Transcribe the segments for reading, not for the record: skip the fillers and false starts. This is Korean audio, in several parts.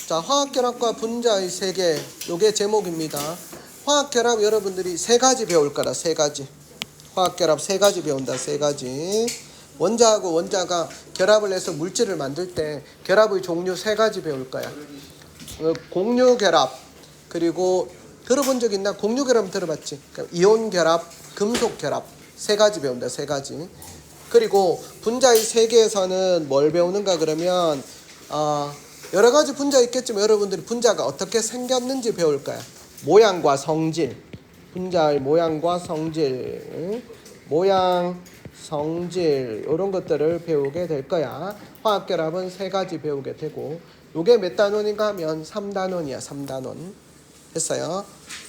자, 화학결합과 분자의 세계, 요게 제목입니다. 화학결합 여러분들이 세 가지 배울 거라, 세 가지. 화학결합 세 가지 배운다, 세 가지. 원자하고 원자가 결합을 해서 물질을 만들 때 결합의 종류 세 가지 배울 거야. 공유결합, 그리고 들어본 적 있나? 공유결합 들어봤지? 이온결합, 금속결합 세 가지 배운다, 세 가지. 그리고 분자의 세계에서는 뭘 배우는가 그러면 여러 가지 분자 있겠지만 여러분들이 분자가 어떻게 생겼는지 배울 거야. 모양과 성질, 분자의 모양과 성질, 모양, 성질 이런 것들을 배우게 될 거야. 화학결합은 세 가지 배우게 되고, 요게 몇 단원인가 하면 3단원이야. 3단원 했어요.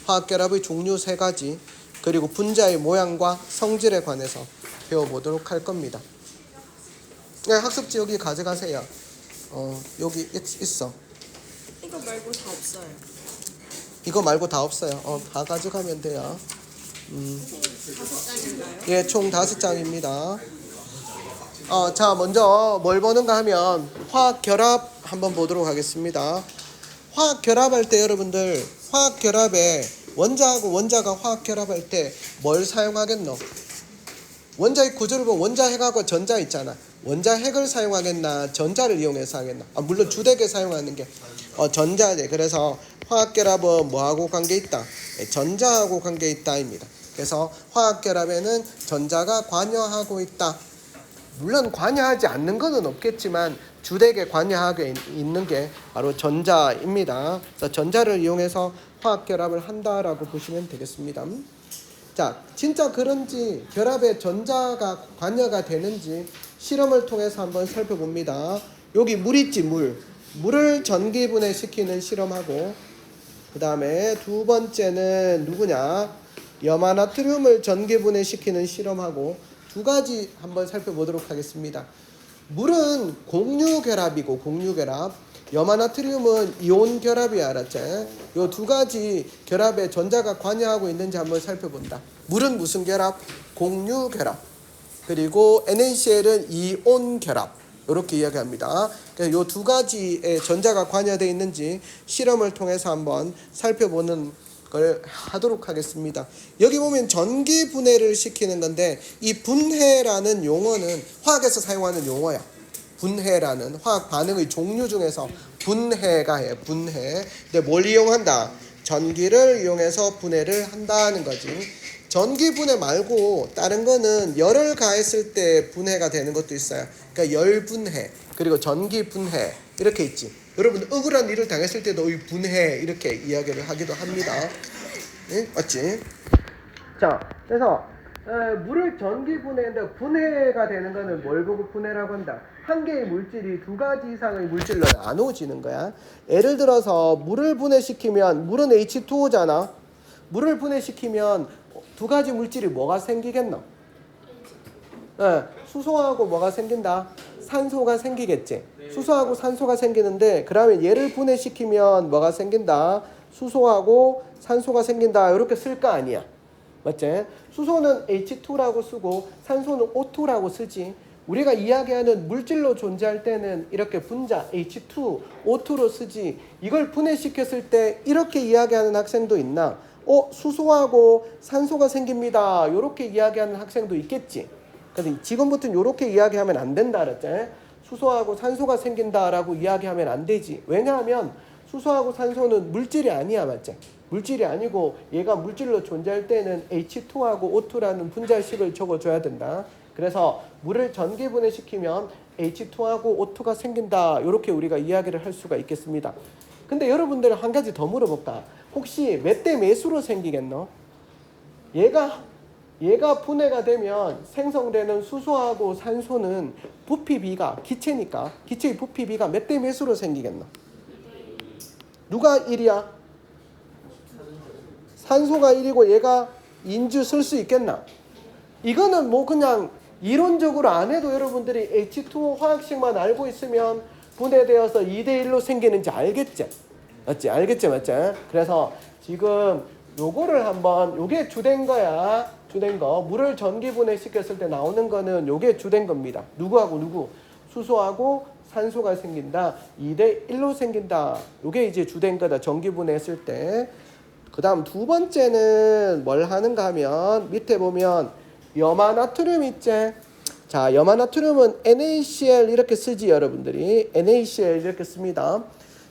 화학결합의 종류 세 가지, 그리고 분자의 모양과 성질에 관해서 배워보도록 할 겁니다. 네, 학습지 여기 가져가세요. 여기 있어. 이거 말고 다 없어요. 이거 말고 다 없어요. 다 가져가면 돼요. 5장인가요? 예, 총 5장입니다. 자, 먼저 뭘 보는가 하면 화학결합 한번 보도록 하겠습니다. 화학결합할 때 여러분들, 화학결합에 원자하고 원자가 화학결합할 때 뭘 사용하겠노? 원자의 구조를 보면 원자핵하고 전자 있잖아. 원자핵을 사용하겠나, 전자를 이용해서 하겠나? 물론 주되게 사용하는 게 전자재. 그래서 화학결합은 뭐하고 관계 있다? 전자하고 관계 있다입니다. 그래서 화학결합에는 전자가 관여하고 있다. 물론 관여하지 않는 것은 없겠지만 주되게 관여하고 있는 게 바로 전자입니다. 그래서 전자를 이용해서 화학결합을 한다라고 보시면 되겠습니다. 자, 진짜 그런지 결합에 전자가 관여가 되는지 실험을 통해서 한번 살펴봅니다. 여기 물 있지, 물을 전기분해시키는 실험하고, 그 다음에 두 번째는 누구냐, 염화나트륨을 전기분해시키는 실험하고, 두 가지 한번 살펴보도록 하겠습니다. 물은 공유결합이고, 공유결합. 염화나트륨은 이온결합이야, 알았지? 요 두 가지 결합에 전자가 관여하고 있는지 한번 살펴본다. 물은 무슨 결합? 공유결합. 그리고 NaCl은 이온결합. 이렇게 이야기합니다. 그래서 요 두 가지에 전자가 관여되어 있는지 실험을 통해서 한번 살펴보는 걸 하도록 하겠습니다. 여기 보면 전기 분해를 시키는 건데, 이 분해라는 용어는 화학에서 사용하는 용어야. 분해라는 화학 반응의 종류 중에서 분해가 해. 분해. 근데 뭘 이용한다? 전기를 이용해서 분해를 한다는 거지. 전기 분해 말고 다른 거는 열을 가했을 때 분해가 되는 것도 있어요. 그러니까 열 분해, 그리고 전기 분해 이렇게 있지. 여러분 억울한 일을 당했을 때도 이 분해 이렇게 이야기를 하기도 합니다. 네? 맞지? 자, 그래서 물을 전기 분해인데, 분해가 되는 거는 뭘 보고 분해라고 한다? 한 개의 물질이 두 가지 이상의 물질로 나눠지는 거야. 예를 들어서 물을 분해시키면, 물은 H2O잖아. 물을 분해시키면 두 가지 물질이 뭐가 생기겠노? 수소하고 뭐가 생긴다? 산소가 생기겠지. 수소하고 산소가 생기는데, 그러면 얘를 분해시키면 뭐가 생긴다? 수소하고 산소가 생긴다. 이렇게 쓸 거 아니야. 맞지? 수소는 H2라고 쓰고 산소는 O2라고 쓰지. 우리가 이야기하는 물질로 존재할 때는 이렇게 분자 H2, O2로 쓰지. 이걸 분해시켰을 때 이렇게 이야기하는 학생도 있나? 수소하고 산소가 생깁니다. 이렇게 이야기하는 학생도 있겠지. 근데 지금부터는 이렇게 이야기하면 안 된다 그랬지? 수소하고 산소가 생긴다라고 이야기하면 안 되지. 왜냐하면 수소하고 산소는 물질이 아니야, 맞지? 물질이 아니고 얘가 물질로 존재할 때는 H2하고 O2라는 분자식을 적어줘야 된다. 그래서 물을 전기 분해시키면 H2하고 O2가 생긴다. 이렇게 우리가 이야기를 할 수가 있겠습니다. 근데 여러분들 한 가지 더 물어볼까? 혹시 몇 대 몇으로 생기겠노? 얘가 분해가 되면 생성되는 수소하고 산소는 부피비가, 기체니까 기체의 부피비가 몇 대 몇으로 생기겠노? 누가 1이야? 산소가 1이고 얘가 인주 쓸 수 있겠나? 이거는 뭐 그냥 이론적으로 안 해도 여러분들이 H2O 화학식만 알고 있으면 분해되어서 2대1로 생기는지 알겠지? 맞지? 알겠지? 맞지? 그래서 지금 요거를 한번, 요게 주된 거야. 주된 거. 물을 전기 분해시켰을 때 나오는 거는 요게 주된 겁니다. 누구하고 누구? 수소하고 산소가 생긴다. 2대 1로 생긴다. 이게 이제 주된 거다. 전기분해했을 때. 그 다음 두 번째는 뭘 하는가 하면 밑에 보면 염화나트륨 있지? 자, 염화나트륨은 NaCl 이렇게 쓰지 여러분들이. NaCl 이렇게 씁니다.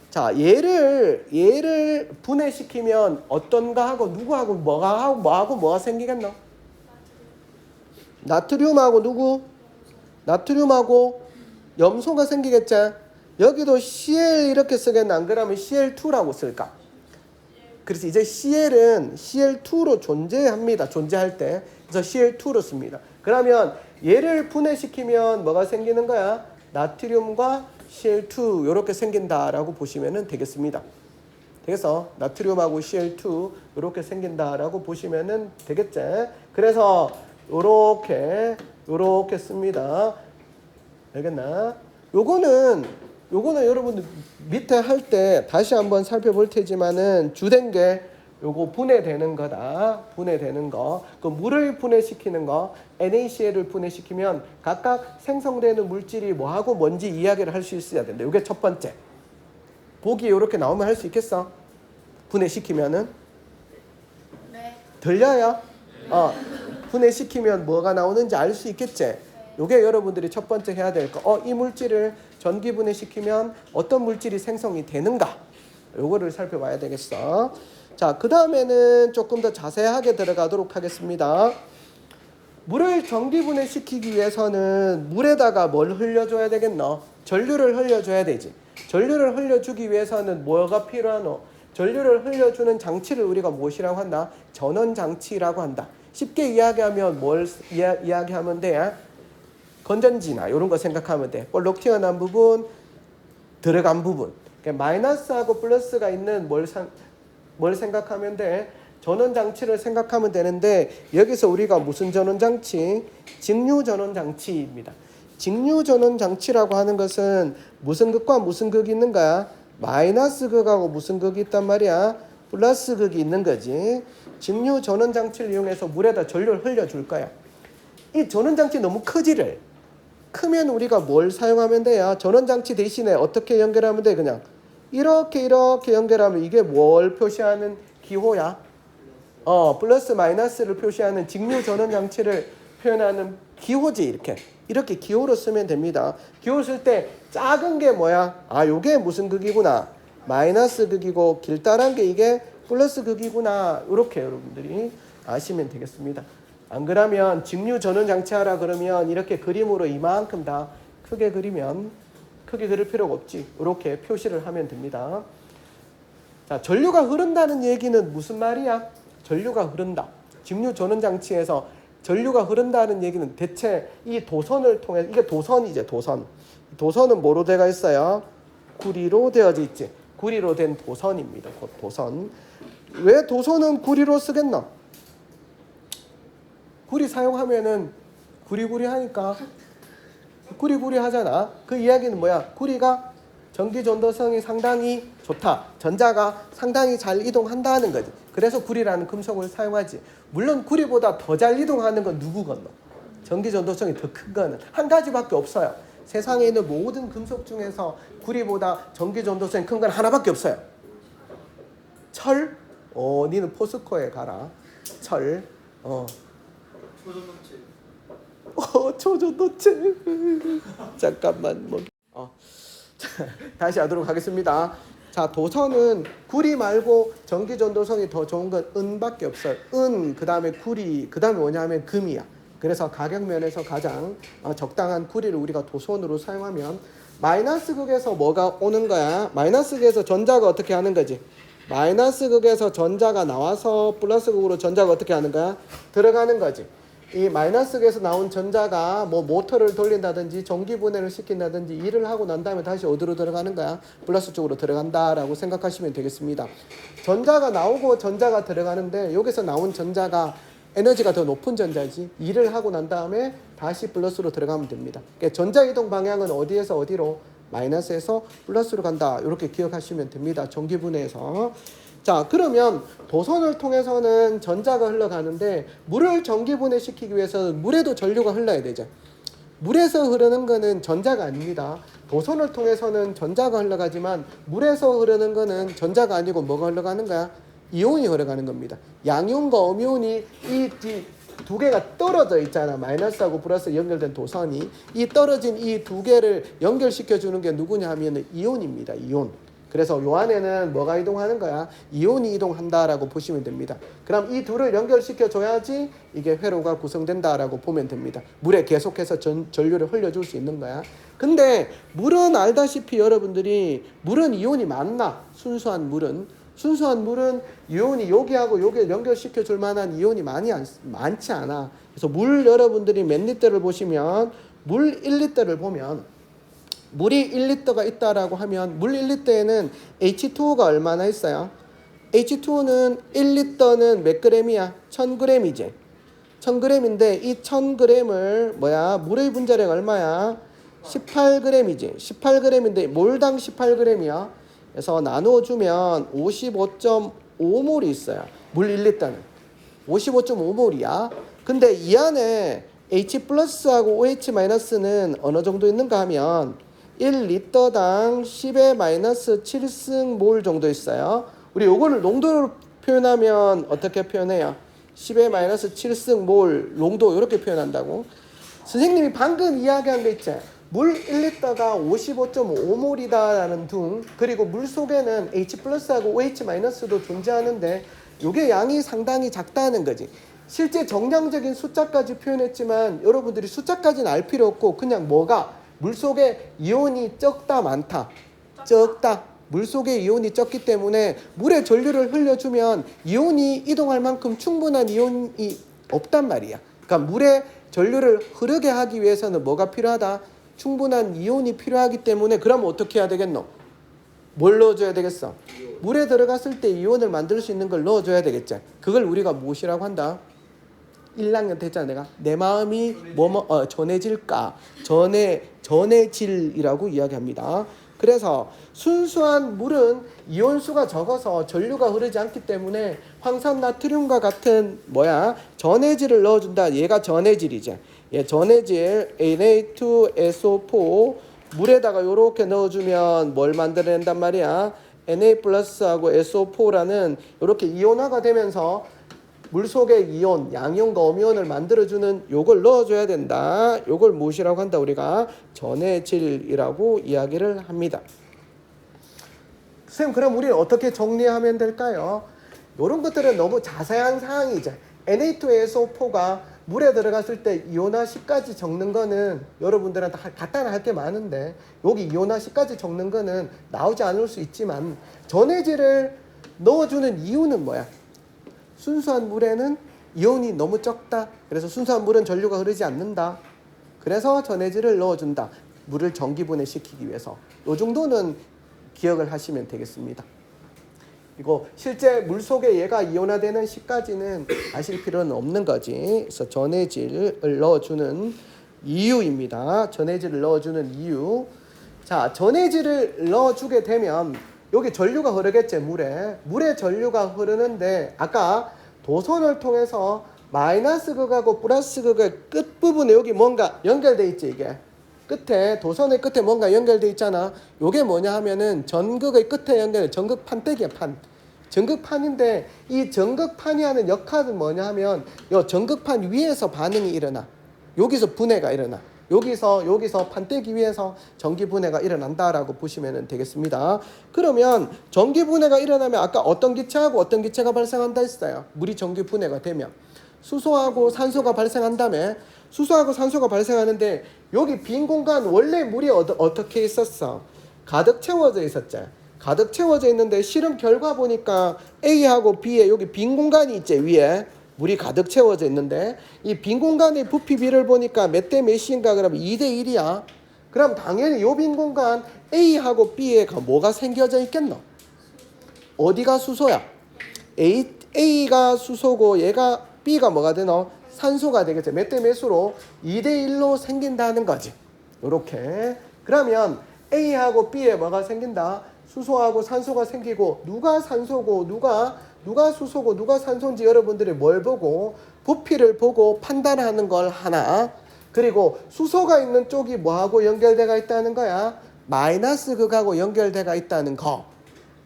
자, 얘를 분해시키면 어떤가 하고 누구하고 뭐가 생기겠노? 나트륨하고 누구? 나트륨하고 염소가 생기겠지? 여기도 Cl 이렇게 쓰겠나? 안 그러면 Cl2라고 쓸까? 그래서 이제 Cl은 Cl2로 존재합니다. 존재할 때. 그래서 Cl2로 씁니다. 그러면 얘를 분해시키면 뭐가 생기는 거야? 나트륨과 Cl2 이렇게 생긴다라고 보시면 되겠습니다. 그래서 나트륨하고 Cl2 이렇게 생긴다라고 보시면 되겠지? 그래서 요렇게 씁니다. 알겠나? 요거는 여러분들 밑에 할 때 다시 한번 살펴볼 테지만은 주된 게 요거 분해되는 거다. 분해되는 거. 그 물을 분해시키는 거, NaCl을 분해시키면 각각 생성되는 물질이 뭐하고 뭔지 이야기를 할 수 있어야 된다. 요게 첫 번째. 보기 요렇게 나오면 할 수 있겠어? 분해시키면은? 네. 들려요? 분해시키면 뭐가 나오는지 알 수 있겠지? 요게 여러분들이 첫 번째 해야 될 거. 이 물질을 전기 분해시키면 어떤 물질이 생성이 되는가? 요거를 살펴봐야 되겠어. 자, 그 다음에는 조금 더 자세하게 들어가도록 하겠습니다. 물을 전기 분해시키기 위해서는 물에다가 뭘 흘려줘야 되겠노? 전류를 흘려줘야 되지. 전류를 흘려주기 위해서는 뭐가 필요하노? 전류를 흘려주는 장치를 우리가 무엇이라고 한다? 전원장치라고 한다. 쉽게 이야기하면 뭘 이야기하면 돼? 건전지나 이런 거 생각하면 돼. 볼록 튀어나온 부분, 들어간 부분. 그러니까 마이너스하고 플러스가 있는 뭘 생각하면 돼? 전원장치를 생각하면 되는데 여기서 우리가 무슨 전원장치? 직류전원장치입니다. 직류전원장치라고 하는 것은 무슨 극과 무슨 극이 있는 거야? 마이너스 극하고 무슨 극이 있단 말이야? 플러스 극이 있는 거지. 직류전원장치를 이용해서 물에다 전류를 흘려줄 거야. 이 전원장치 너무 크지를. 크면 우리가 뭘 사용하면 돼요? 전원장치 대신에 어떻게 연결하면 돼? 그냥 이렇게 연결하면 이게 뭘 표시하는 기호야? 플러스 마이너스를 표시하는 직류 전원장치를 표현하는 기호지. 이렇게 기호로 쓰면 됩니다. 기호 쓸 때 작은 게 뭐야? 요게 무슨 극이구나. 마이너스 극이고 길다란 게 이게 플러스 극이구나. 이렇게 여러분들이 아시면 되겠습니다. 안 그러면 직류 전원 장치 하라 그러면 이렇게 그림으로 이만큼 다 크게 그리면 크게 그릴 필요가 없지. 이렇게 표시를 하면 됩니다. 자, 전류가 흐른다는 얘기는 무슨 말이야? 전류가 흐른다. 직류 전원 장치에서 전류가 흐른다는 얘기는 대체 이 도선을 통해 이게 도선이죠. 도선은 뭐로 되어 있어요? 구리로 되어져 있지. 구리로 된 도선입니다. 도선. 왜 도선은 구리로 쓰겠나? 구리 사용하면은 구리구리 하니까 구리구리 하잖아. 그 이야기는 뭐야? 구리가 전기 전도성이 상당히 좋다. 전자가 상당히 잘 이동한다는 거지. 그래서 구리라는 금속을 사용하지. 물론 구리보다 더 잘 이동하는 건 누구겠노? 전기 전도성이 더 큰 거는 한 가지밖에 없어요. 세상에 있는 모든 금속 중에서 구리보다 전기 전도성이 큰 건 하나밖에 없어요. 철? 니는 포스코에 가라. 철. 초전도체. 잠깐만 다시 하도록 하겠습니다. 자, 도선은 구리 말고 전기 전도성이 더 좋은 건 은밖에 없어요. 그 다음에 구리, 그 다음에 뭐냐면 금이야. 그래서 가격 면에서 가장 적당한 구리를 우리가 도선으로 사용하면 마이너스 극에서 뭐가 오는 거야? 마이너스 극에서 전자가 어떻게 하는 거지? 마이너스 극에서 전자가 나와서 플러스 극으로 전자가 어떻게 하는 거야? 들어가는 거지. 이 마이너스 극에서 나온 전자가 뭐 모터를 돌린다든지 전기 분해를 시킨다든지 일을 하고 난 다음에 다시 어디로 들어가는 거야? 플러스 쪽으로 들어간다라고 생각하시면 되겠습니다. 전자가 나오고 전자가 들어가는데 여기서 나온 전자가 에너지가 더 높은 전자지. 일을 하고 난 다음에 다시 플러스로 들어가면 됩니다. 그러니까 전자 이동 방향은 어디에서 어디로? 마이너스에서 플러스로 간다. 이렇게 기억하시면 됩니다. 전기 분해에서. 자, 그러면 도선을 통해서는 전자가 흘러가는데 물을 전기 분해시키기 위해서는 물에도 전류가 흘러야 되죠. 물에서 흐르는 거는 전자가 아닙니다. 도선을 통해서는 전자가 흘러가지만 물에서 흐르는 거는 전자가 아니고 뭐가 흘러가는 거야? 이온이 흘러가는 겁니다. 양이온과 음이온이 이 두 개가 떨어져 있잖아. 마이너스하고 플러스 연결된 도선이. 이 떨어진 이 두 개를 연결시켜 주는 게 누구냐 하면 이온입니다. 이온. 그래서 요 안에는 뭐가 이동하는 거야? 이온이 이동한다라고 보시면 됩니다. 그럼 이 둘을 연결시켜 줘야지 이게 회로가 구성된다라고 보면 됩니다. 물에 계속해서 전류를 흘려줄 수 있는 거야. 근데 물은 알다시피 여러분들이 물은 이온이 많나? 순수한 물은 이온이 여기하고 여기 연결시켜 줄 만한 이온이 많지 않아. 그래서 물 여러분들이 몇 리터를 보시면 물 1리터를 보면 물이 1리터가 있다라고 하면 물 1리터에는 H2O가 얼마나 있어요? H2O는 1리터는 몇 그램이야? 1000g이지. 1000g인데 이 1000g을 물의 분자량 얼마야? 18g이지. 18g인데 몰당 18g이야. 그래서 나누어주면 55.5몰이 있어요. 물 1리터는. 55.5몰이야. 근데 이 안에 H 플러스하고 OH 마이너스는 어느 정도 있는가 하면 1리터당 10의 마이너스 7승 몰 정도 있어요. 우리 요거를 농도로 표현하면 어떻게 표현해요? 10의 마이너스 7승 몰 농도 이렇게 표현한다고. 선생님이 방금 이야기한 게 있죠. 물 1리터가 55.5몰이다라는 둥, 그리고 물 속에는 H 플러스하고 OH 마이너스도 존재하는데 요게 양이 상당히 작다는 거지. 실제 정량적인 숫자까지 표현했지만 여러분들이 숫자까지는 알 필요 없고 그냥 물속에 이온이 적다 많다? 적다. 물속에 이온이 적기 때문에 물에 전류를 흘려주면 이온이 이동할 만큼 충분한 이온이 없단 말이야. 그러니까 물에 전류를 흐르게 하기 위해서는 뭐가 필요하다? 충분한 이온이 필요하기 때문에 그러면 어떻게 해야 되겠노? 뭘 넣어줘야 되겠어? 물에 들어갔을 때 이온을 만들 수 있는 걸 넣어줘야 되겠지. 그걸 우리가 무엇이라고 한다? 1학년 때 했잖아 내가. 내 마음이 전해질까? 전해질이라고 이야기합니다. 그래서 순수한 물은 이온수가 적어서 전류가 흐르지 않기 때문에 황산나트륨과 같은 전해질을 넣어준다. 얘가 전해질이지. 얘 전해질 Na2SO4 물에다가 이렇게 넣어주면 뭘 만들어낸단 말이야? Na 플러스하고 SO4라는 이렇게 이온화가 되면서 물속에 이온, 양이온과 음이온을 만들어주는 요걸 넣어줘야 된다. 요걸 무엇이라고 한다? 우리가 전해질이라고 이야기를 합니다. 선생님, 그럼 우리는 어떻게 정리하면 될까요? 이런 것들은 너무 자세한 사항이죠. Na2SO4가 물에 들어갔을 때 이온화 시까지 적는 거는 여러분들한테 간단히 할 게 많은데 여기 이온화 시까지 적는 거는 나오지 않을 수 있지만 전해질을 넣어주는 이유는 뭐야? 순수한 물에는 이온이 너무 적다. 그래서 순수한 물은 전류가 흐르지 않는다. 그래서 전해질을 넣어준다. 물을 전기분해시키기 위해서. 이 정도는 기억을 하시면 되겠습니다. 그리고 실제 물속에 얘가 이온화되는 시까지는 아실 필요는 없는 거지. 그래서 전해질을 넣어주는 이유입니다. 전해질을 넣어주는 이유. 자, 전해질을 넣어주게 되면 여기 전류가 흐르겠지. 물에 전류가 흐르는데 아까 도선을 통해서 마이너스 극하고 플러스 극의 끝부분에 여기 뭔가 연결돼 있지. 이게 끝에 도선의 끝에 뭔가 연결돼 있잖아. 요게 뭐냐 하면은 전극의 끝에 연결돼. 전극 판때기야. 전극판인데 이 전극판이 하는 역할은 뭐냐 하면 요 전극판 위에서 반응이 일어나. 여기서 분해가 일어나. 여기서 판때기 위에서 전기 분해가 일어난다라고 보시면 되겠습니다. 그러면 전기 분해가 일어나면 아까 어떤 기체하고 어떤 기체가 발생한다 했어요. 물이 전기 분해가 되면 수소하고 산소가 발생한다며. 수소하고 산소가 발생하는데 여기 빈 공간 원래 물이 어떻게 있었어? 가득 채워져 있었지. 가득 채워져 있는데 실험 결과 보니까 A하고 B에 여기 빈 공간이 있지. 위에 물이 가득 채워져 있는데 이 빈 공간의 부피비를 보니까 몇 대 몇인가 그러면 2대 1이야. 그럼 당연히 요 빈 공간 A하고 B에 뭐가 생겨져 있겠노? 어디가 수소야? A가 수소고 얘가 B가 뭐가 되노? 산소가 되겠죠. 몇 대 몇으로? 2대 1로 생긴다는 거지. 요렇게. 그러면 A하고 B에 뭐가 생긴다? 수소하고 산소가 생기고 누가 산소고 누가 수소고 누가 산소인지 여러분들이 뭘 보고? 부피를 보고 판단하는 걸 하나. 그리고 수소가 있는 쪽이 뭐하고 연결되어 있다는 거야? 마이너스 극하고 연결돼가 있다는 거.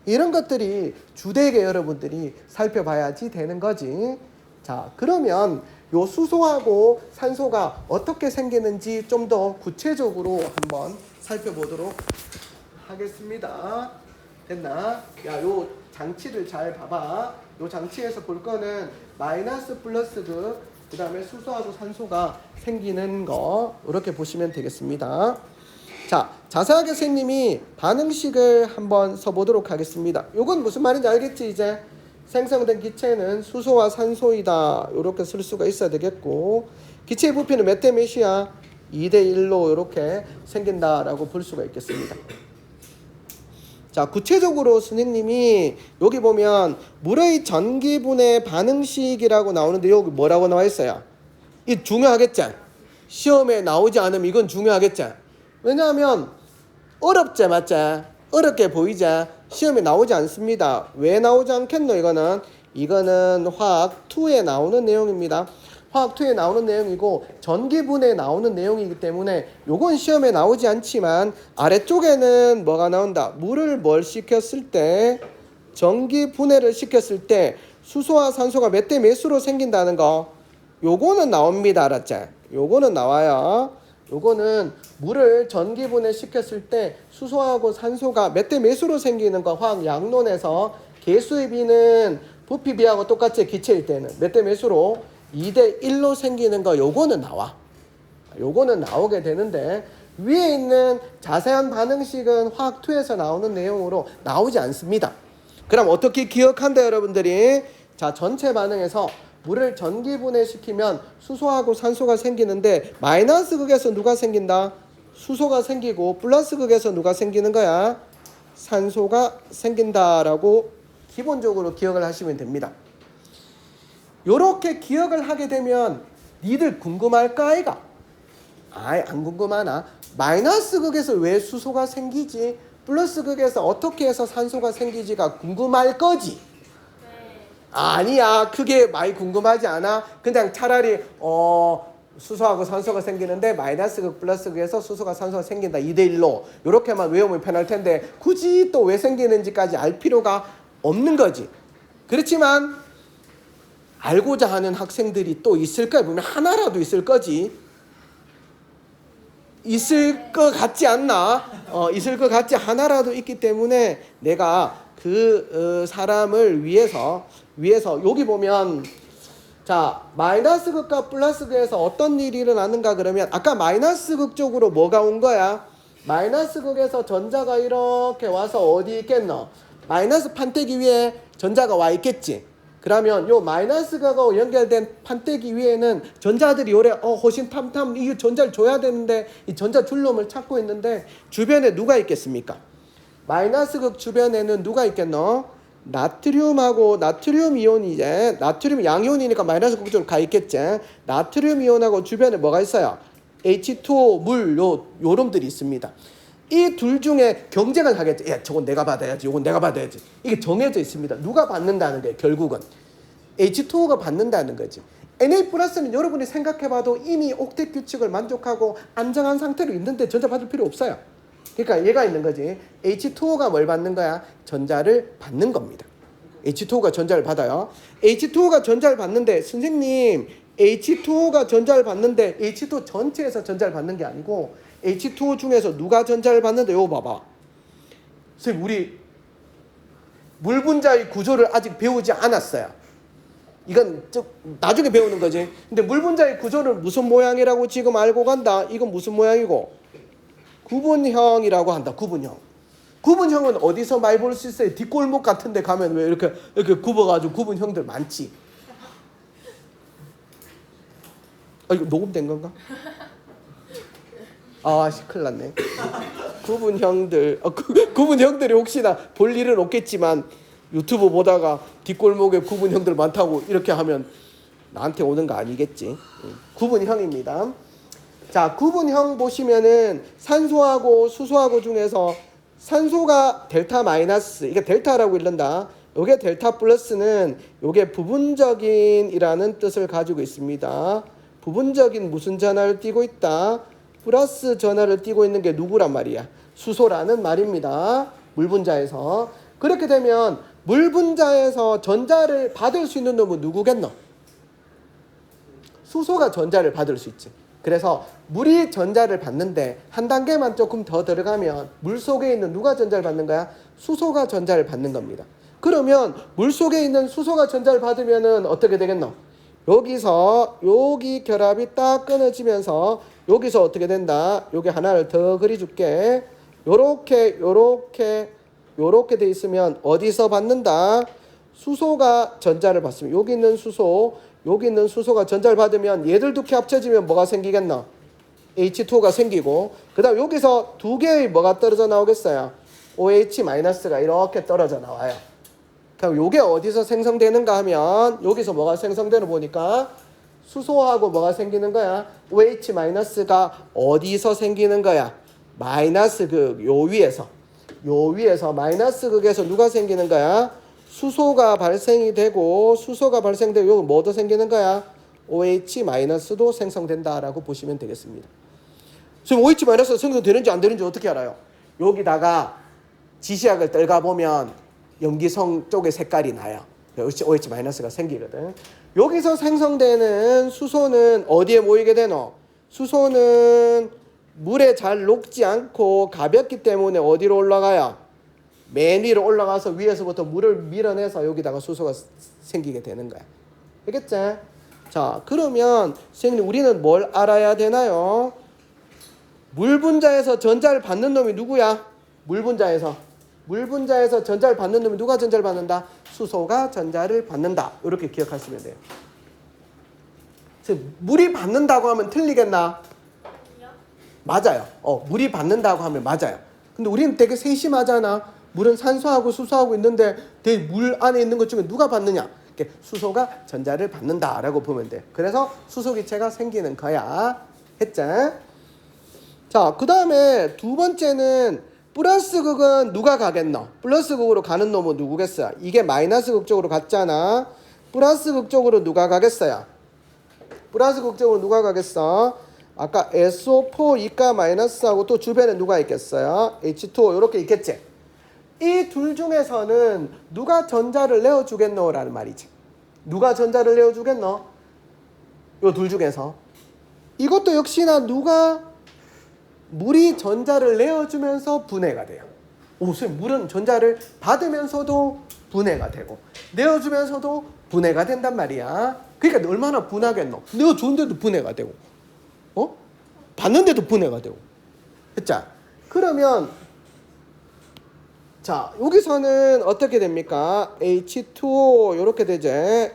이런 것들이 주되게 여러분들이 살펴봐야지 되는 거지. 자, 그러면 요 수소하고 산소가 어떻게 생기는지 좀 더 구체적으로 한번 살펴보도록 하겠습니다. 됐나? 야, 요 장치를 잘 봐봐. 요 장치에서 볼 거는 마이너스 플러스 그 다음에 수소하고 산소가 생기는 거 이렇게 보시면 되겠습니다. 자, 자사학 교수님이 반응식을 한번 써보도록 하겠습니다. 요건 무슨 말인지 알겠지 이제? 생성된 기체는 수소와 산소이다. 이렇게 쓸 수가 있어야 되겠고, 기체의 부피는 몇 대 몇이야? 2대 1로 이렇게 생긴다라고 볼 수가 있겠습니다. 자, 구체적으로 선생님이 여기 보면 물의 전기분해 반응식이라고 나오는데 여기 뭐라고 나와 있어요? 이 중요하겠지? 시험에 나오지 않으면 이건 중요하겠지? 왜냐하면 어렵지 맞지? 어렵게 보이지? 시험에 나오지 않습니다. 왜 나오지 않겠노? 이거는 화학 2에 나오는 내용입니다. 화학 2에 나오는 내용이고 전기분해에 나오는 내용이기 때문에 요건 시험에 나오지 않지만 아래쪽에는 뭐가 나온다? 물을 뭘 시켰을 때, 전기분해를 시켰을 때 수소와 산소가 몇 대 몇으로 생긴다는 거, 요거는 나옵니다. 알았지? 요거는 나와요. 요거는 물을 전기분해 시켰을 때 수소하고 산소가 몇 대 몇으로 생기는 거, 화학 양론에서 개수의 비는 부피 비하고 똑같이 기체일 때는 몇 대 몇으로 2대 1로 생기는 거, 요거는 나와. 요거는 나오게 되는데 위에 있는 자세한 반응식은 화학 2에서 나오는 내용으로 나오지 않습니다. 그럼 어떻게 기억한다 여러분들이? 자, 전체 반응에서 물을 전기분해시키면 수소하고 산소가 생기는데 마이너스 극에서 누가 생긴다? 수소가 생기고 플러스 극에서 누가 생기는 거야? 산소가 생긴다라고 기본적으로 기억을 하시면 됩니다. 요렇게 기억을 하게 되면 니들 궁금할까 아이가? 아이 안 궁금하나? 마이너스 극에서 왜 수소가 생기지? 플러스 극에서 어떻게 해서 산소가 생기지가 궁금할 거지? 아니야, 크게 많이 궁금하지 않아. 그냥 차라리 수소하고 산소가 생기는데 마이너스 극 플러스 극에서 수소가 산소가 생긴다 2대 1로 이렇게만 외우면 편할 텐데 굳이 또 왜 생기는지까지 알 필요가 없는 거지. 그렇지만 알고자 하는 학생들이 또 있을 거야. 보면 하나라도 있을 거지. 있을 것 같지 않나? 있을 것 같지, 하나라도 있기 때문에 내가 그 사람을 위해서 여기 보면 자, 마이너스 극과 플러스 극에서 어떤 일이 일어나는가 그러면 아까 마이너스 극 쪽으로 뭐가 온 거야? 마이너스 극에서 전자가 이렇게 와서 어디 있겠노? 마이너스 판때기 위에 전자가 와 있겠지. 그러면 요 마이너스 극하고 연결된 판때기 위에는 전자들이 요래 호신탐탐 이 전자를 줘야 되는데 이 전자 줄 놈을 찾고 있는데 주변에 누가 있겠습니까? 마이너스 극 주변에는 누가 있겠노? 나트륨하고 나트륨 이온이 이제 나트륨 양이온이니까 마이너스 극 쪽으로 가 있겠지. 나트륨 이온하고 주변에 뭐가 있어요? H2O 물 요놈들이 있습니다. 이 둘 중에 경쟁을 하겠지. 야, 저건 내가 받아야지. 요건 내가 받아야지. 이게 정해져 있습니다. 누가 받는다는 게 결국은 H2O가 받는다는 거지. Na+는 여러분이 생각해봐도 이미 옥텟 규칙을 만족하고 안정한 상태로 있는데 전자 받을 필요 없어요. 그러니까 얘가 있는 거지. H2O가 뭘 받는 거야? 전자를 받는 겁니다. H2O가 전자를 받아요. H2O가 전자를 받는데 선생님 H2O가 전자를 받는데 H2O 전체에서 전자를 받는 게 아니고 H2O 중에서 누가 전자를 받는데 요거 봐봐. 선생님 우리 물 분자의 구조를 아직 배우지 않았어요. 이건 나중에 배우는 거지. 근데 물 분자의 구조를 무슨 모양이라고 지금 알고 간다. 이건 무슨 모양이고? 구분형이라고 한다. 구분형. 구분형은 어디서 많이 볼 수 있어요? 뒷골목 같은 데 가면 왜 이렇게 굽어가지고 구분형들 많지. 이거 녹음된 건가? 큰일 났네. 구분형들, 구분형들이 혹시나 볼 일은 없겠지만 유튜브 보다가 뒷골목에 구분형들 많다고 이렇게 하면 나한테 오는 거 아니겠지. 구분형입니다. 자, 구분형 보시면은 산소하고 수소하고 중에서 산소가 델타 마이너스, 이게 델타라고 읽는다. 요게 델타 플러스는 요게 부분적인이라는 뜻을 가지고 있습니다. 부분적인 무슨 전하를 띠고 있다? 플러스 전하를 띠고 있는 게 누구란 말이야? 수소라는 말입니다. 물 분자에서. 그렇게 되면 물 분자에서 전자를 받을 수 있는 놈은 누구겠노? 수소가 전자를 받을 수 있지. 그래서 물이 전자를 받는데 한 단계만 조금 더 들어가면 물 속에 있는 누가 전자를 받는 거야? 수소가 전자를 받는 겁니다. 그러면 물 속에 있는 수소가 전자를 받으면은 어떻게 되겠노? 여기서 여기 결합이 딱 끊어지면서 여기서 어떻게 된다? 여기 하나를 더 그려줄게. 요렇게 돼 있으면 어디서 받는다? 수소가 전자를 받습니다. 여기 있는 수소가 전자를 받으면 얘들 두 개 합쳐지면 뭐가 생기겠나? H2O가 생기고, 그 다음 여기서 두 개의 뭐가 떨어져 나오겠어요? OH-가 이렇게 떨어져 나와요. 그럼 요게 어디서 생성되는가 하면 여기서 뭐가 생성되는 보니까 수소하고 뭐가 생기는 거야? OH-가 어디서 생기는 거야? 마이너스 극, 요 위에서 마이너스 극에서 누가 생기는 거야? 수소가 발생이 되고, 여기 뭐도 생기는 거야? OH-도 생성된다라고 보시면 되겠습니다. 지금 OH-가 생성되는지 안 되는지 어떻게 알아요? 여기다가 지시약을 떨가 보면 염기성 쪽의 색깔이 나요. OH-가 생기거든. 여기서 생성되는 수소는 어디에 모이게 되노? 수소는 물에 잘 녹지 않고 가볍기 때문에 어디로 올라가요? 맨 위로 올라가서 위에서부터 물을 밀어내서 여기다가 수소가 생기게 되는 거야. 알겠지? 자, 그러면 선생님 우리는 뭘 알아야 되나요? 물 분자에서 전자를 받는 놈이 누구야? 물 분자에서 전자를 받는 놈이 누가 전자를 받는다? 수소가 전자를 받는다. 이렇게 기억하시면 돼요. 물이 받는다고 하면 틀리겠나? 맞아요. 물이 받는다고 하면 맞아요. 근데 우리는 되게 세심하잖아. 물은 산소하고 수소하고 있는데 물 안에 있는 것 중에 누가 받느냐? 수소가 전자를 받는다라고 보면 돼. 그래서 수소기체가 생기는 거야. 했지? 자, 그 다음에 두 번째는 플러스 극은 누가 가겠노? 플러스 극으로 가는 놈은 누구겠어요? 이게 마이너스 극 쪽으로 갔잖아. 플러스 극 쪽으로 누가 가겠어요? 플러스 극 쪽으로 누가 가겠어? 아까 SO4 이가 마이너스하고 또 주변에 누가 있겠어요? H2O 이렇게 있겠지? 이 둘 중에서는 누가 전자를 내어주겠노? 라는 말이지. 누가 전자를 내어주겠노? 요 둘 중에서. 이것도 역시나 물이 전자를 내어주면서 분해가 돼요. 선생님, 물은 전자를 받으면서도 분해가 되고 내어주면서도 분해가 된단 말이야. 그러니까 얼마나 분하겠노? 내어주는데도 분해가 되고 받는데도 분해가 되고. 자, 그러면 자, 여기서는 어떻게 됩니까? H2O 이렇게 되죠.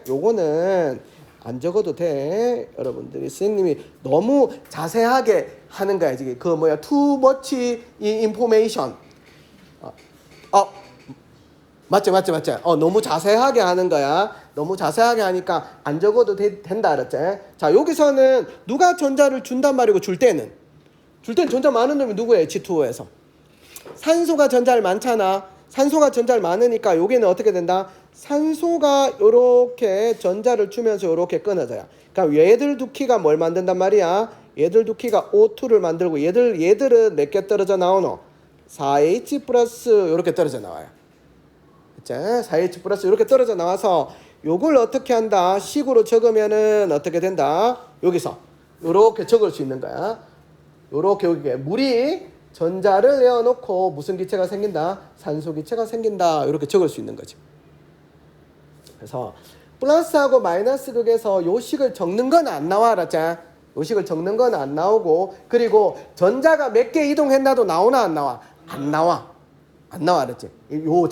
요거는 안 적어도 돼. 여러분들이 선생님이 너무 자세하게 하는 거야. 지금 too much information. 맞지. 너무 자세하게 하는 거야. 너무 자세하게 하니까 안 적어도 된다 알았지? 자, 여기서는 누가 전자를 준단 말이고 줄 때는 전자 많은 놈이 누구예요? H2O에서. 산소가 전자를 많잖아. 산소가 전자를 많으니까 여기는 어떻게 된다? 산소가 이렇게 전자를 주면서 이렇게 끊어져요. 그러니까 얘들 두 키가 뭘 만든단 말이야? 얘들 두 키가 O2를 만들고 얘들은 몇 개 떨어져 나오노? 4H 플러스 이렇게 떨어져 나와요. 그치? 4H 플러스 이렇게 떨어져 나와서 요걸 어떻게 한다? 식으로 적으면은 어떻게 된다? 여기서 이렇게 적을 수 있는 거야. 요렇게 여기에 물이 전자를 내어놓고 무슨 기체가 생긴다? 산소 기체가 생긴다. 이렇게 적을 수 있는 거지. 그래서 플러스하고 마이너스 극에서 요 식을 적는 건 안 나와. 알았지? 요 식을 적는 건 안 나오고, 그리고 전자가 몇 개 이동했나도 나오나 안 나와? 안 나와. 알았지? 요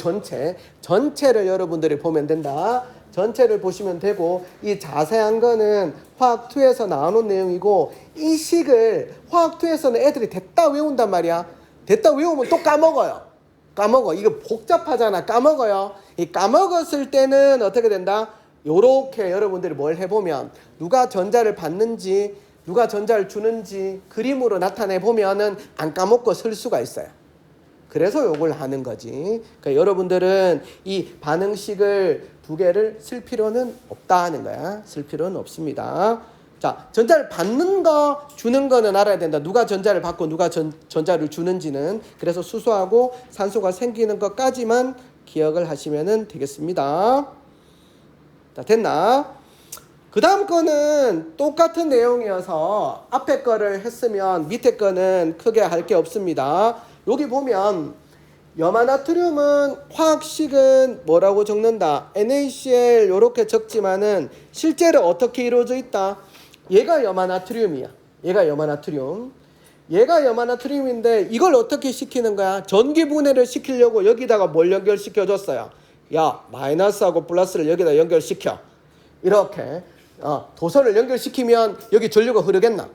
전체를 여러분들이 보면 된다. 전체를 보시면 되고, 이 자세한 거는 화학2에서 나오는 내용이고, 이 식을 화학2에서는 애들이 됐다 외운단 말이야. 됐다 외우면 또 까먹어. 이거 복잡하잖아. 까먹어요. 이 까먹었을 때는 어떻게 된다? 요렇게 여러분들이 뭘 해보면 누가 전자를 받는지 누가 전자를 주는지 그림으로 나타내 보면은 안 까먹고 쓸 수가 있어요. 그래서 요걸 하는 거지. 그러니까 여러분들은 이 반응식을 두 개를 쓸 필요는 없다 하는 거야. 쓸 필요는 없습니다. 자, 전자를 받는 거, 주는 거는 알아야 된다. 누가 전자를 받고 누가 전자를 주는지는. 그래서 수소하고 산소가 생기는 것까지만 기억을 하시면 되겠습니다. 자, 됐나? 그 다음 거는 똑같은 내용이어서 앞에 거를 했으면 밑에 거는 크게 할 게 없습니다. 여기 보면 염화나트륨은 화학식은 뭐라고 적는다? NaCl 이렇게 적지만은 실제로 어떻게 이루어져 있다? 얘가 염화나트륨이야. 얘가 염화나트륨. 얘가 염화나트륨인데 이걸 어떻게 시키는 거야? 전기 분해를 시키려고 여기다가 뭘 연결시켜 줬어요? 야, 마이너스하고 플러스를 여기다 연결시켜. 이렇게 도선을 연결시키면 여기 전류가 흐르겠나?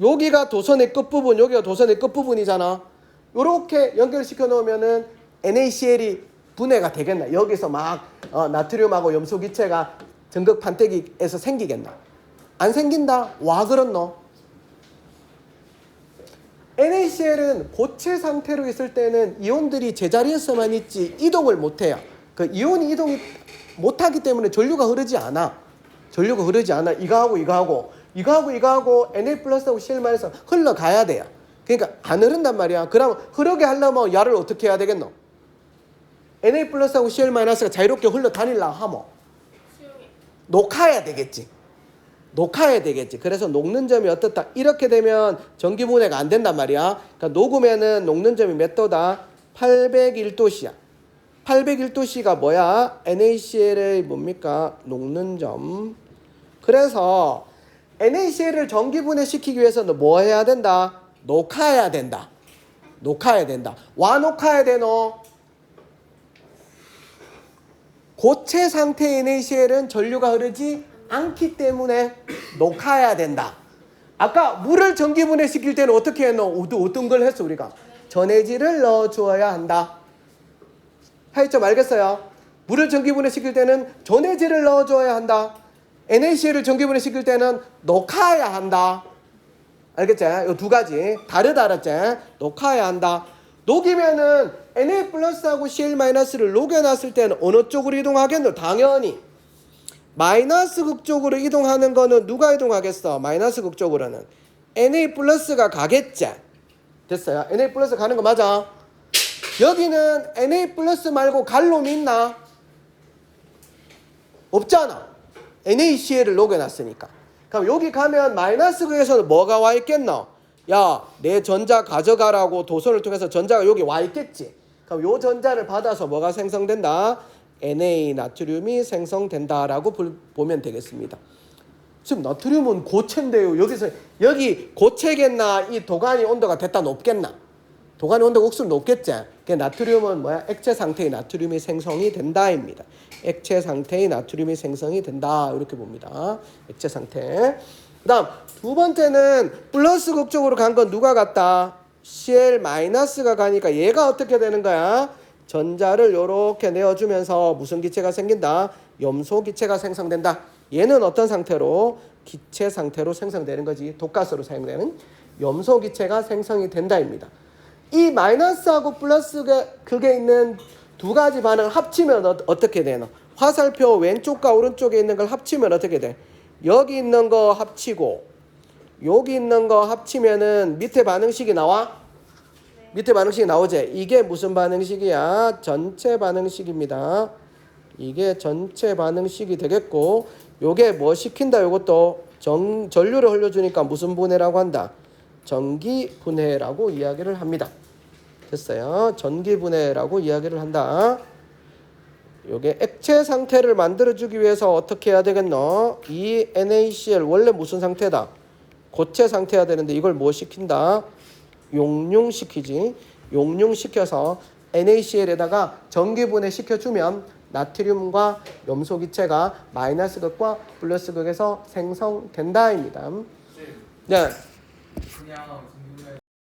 여기가 도선의 끝부분, 여기가 도선의 끝부분이잖아. 이렇게 연결시켜 놓으면은 NaCl이 분해가 되겠나? 여기서 막 나트륨하고 염소 기체가 전극 판때기에서 생기겠나? 안 생긴다? 와 그렇노? NaCl은 고체 상태로 있을 때는 이온들이 제자리에서만 있지 이동을 못해요. 그 이온이 이동이 못하기 때문에 전류가 흐르지 않아. 전류가 흐르지 않아. 이거하고 Na 플러스하고 Cl 마이너스 흘러가야 돼요. 그러니까 안 흐른단 말이야. 그럼 흐르게 하려면 야를 어떻게 해야 되겠노? Na 플러스하고 Cl 마이너스가 자유롭게 흘러다닐라 하면 녹아야 되겠지. 녹아야 되겠지. 그래서 녹는 점이 어떻다? 이렇게 되면 전기 분해가 안 된단 말이야. 그러니까 녹으면은 녹는 점이 몇 도다? 801도씨야. 801도씨가 뭐야? NaCl의 뭡니까? 녹는 점. 그래서 NaCl을 전기 분해시키기 위해서는 뭐 해야 된다? 녹아야 된다. 녹아야 된다. 와 녹아야 되노? 고체 상태의 NaCl은 전류가 흐르지 않기 때문에 녹아야 된다. 아까 물을 전기 분해시킬 때는 어떻게 했노? 어떤 걸 했어 우리가? 전해질을 넣어주어야 한다. 하이점 알겠어요? 물을 전기 분해시킬 때는 전해질을 넣어줘야 한다. NaCl을 전기 분해시킬 때는 녹아야 한다. 알겠지? 이 두 가지 다르다 알았지? 녹아야 한다. 녹이면은 Na 플러스하고 Cl 마이너스를 녹여놨을 때는 어느 쪽으로 이동하겠노? 당연히 마이너스 극 쪽으로 이동하는 거는 누가 이동하겠어? 마이너스 극 쪽으로는 Na 플러스가 가겠지? 됐어요? Na 플러스 가는 거 맞아? 여기는 Na 플러스 말고 갈 놈이 있나? 없잖아. NaCl을 녹여놨으니까. 그럼 여기 가면 마이너스 극에서는 뭐가 와 있겠노? 야, 내 전자 가져가라고 도선을 통해서 전자가 여기 와 있겠지. 그럼 요 전자를 받아서 뭐가 생성된다? Na 나트륨이 생성된다라고 보면 되겠습니다. 지금 나트륨은 고체인데요. 여기 고체겠나? 이 도가니 온도가 됐다 높겠나? 도가니 온도가 억수로 높겠지. 그 나트륨은 뭐야? 액체 상태의 나트륨이 생성이 된다입니다. 액체 상태의 나트륨이 생성이 된다 이렇게 봅니다. 액체 상태. 그다음 두 번째는 플러스 극 쪽으로 간 건 누가 갔다? Cl 마이너스가 가니까 얘가 어떻게 되는 거야? 전자를 이렇게 내어주면서 무슨 기체가 생긴다? 염소 기체가 생성된다. 얘는 어떤 상태로? 기체 상태로 생성되는 거지. 독가스로 사용되는 염소 기체가 생성이 된다입니다. 이 마이너스하고 플러스가 그게 있는 두 가지 반응을 합치면 어떻게 되노? 화살표 왼쪽과 오른쪽에 있는 걸 합치면 어떻게 돼? 여기 있는 거 합치고 여기 있는 거 합치면은 밑에 반응식이 나와? 네. 밑에 반응식이 나오지? 이게 무슨 반응식이야? 전체 반응식입니다. 이게 전체 반응식이 되겠고 요게 뭐 시킨다? 요것도 전류를 흘려주니까 무슨 분해라고 한다? 전기 분해라고 이야기를 합니다. 됐어요? 전기 분해라고 이야기를 한다. 요게 액체 상태를 만들어주기 위해서 어떻게 해야 되겠노? 이 NaCl 원래 무슨 상태다? 고체 상태여야 되는데 이걸 뭐 시킨다? 용융시키지. 용융시켜서 NaCl에다가 전기 분해 시켜주면 나트륨과 염소 기체가 마이너스 극과 플러스 극에서 생성된다입니다. 네. 그냥